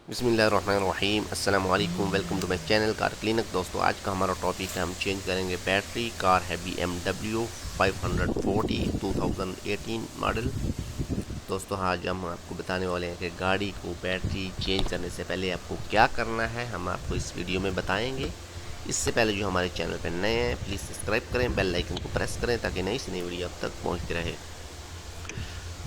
बिस्मिल्लाहिर्रहमानिर्रहीम अस्सलाम वालेकुम। Welcome to my channel car clinic. दोस्तों आज का हमारा टॉपिक है, हम चेंज करेंगे बैटरी। कार है BMW 540 2018 मॉडल। दोस्तों आज हम आपको बताने वाले हैं कि गाड़ी को बैटरी चेंज करने से पहले आपको क्या करना है, हम आपको इस वीडियो में बताएंगे। इससे पहले जो हमारे चैनल पर नए हैं प्लीज़ सब्सक्राइब करें, बेल आइकन को प्रेस करें ताकि नई से नई वीडियो आप तक पहुँचती रहे।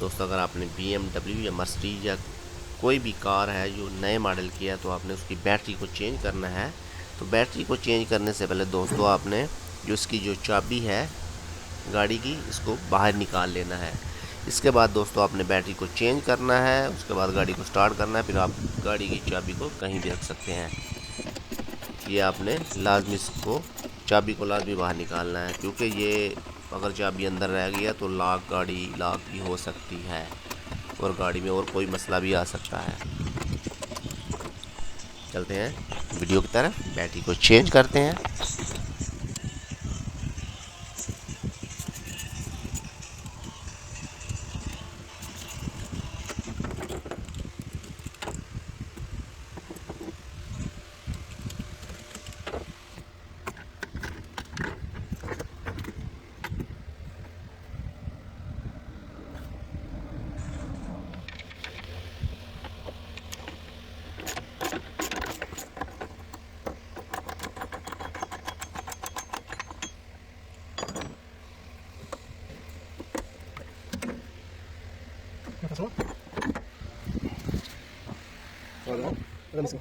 दोस्तों अगर आपने BMW या मर्सिडीज या कोई भी कार है जो नए मॉडल की है तो आपने उसकी बैटरी को चेंज करना है। तो बैटरी को चेंज करने से पहले दोस्तों आपने जो इसकी जो चाबी है गाड़ी की, इसको बाहर निकाल लेना है। इसके बाद दोस्तों आपने बैटरी को चेंज करना है, उसके बाद गाड़ी को स्टार्ट करना है, फिर आप गाड़ी की चाबी को कहीं भी रख सकते हैं। ये आपने लाजमी इसको चाबी को लाजमी बाहर निकालना है, क्योंकि ये अगर चाबी अंदर रह गया तो गाड़ी लॉक भी हो सकती है और गाड़ी में और कोई मसला भी आ सकता है। चलते हैं वीडियो की तरफ, बैटरी को चेंज करते हैं। ¿Qué pasó? Hola. Hola, mijo.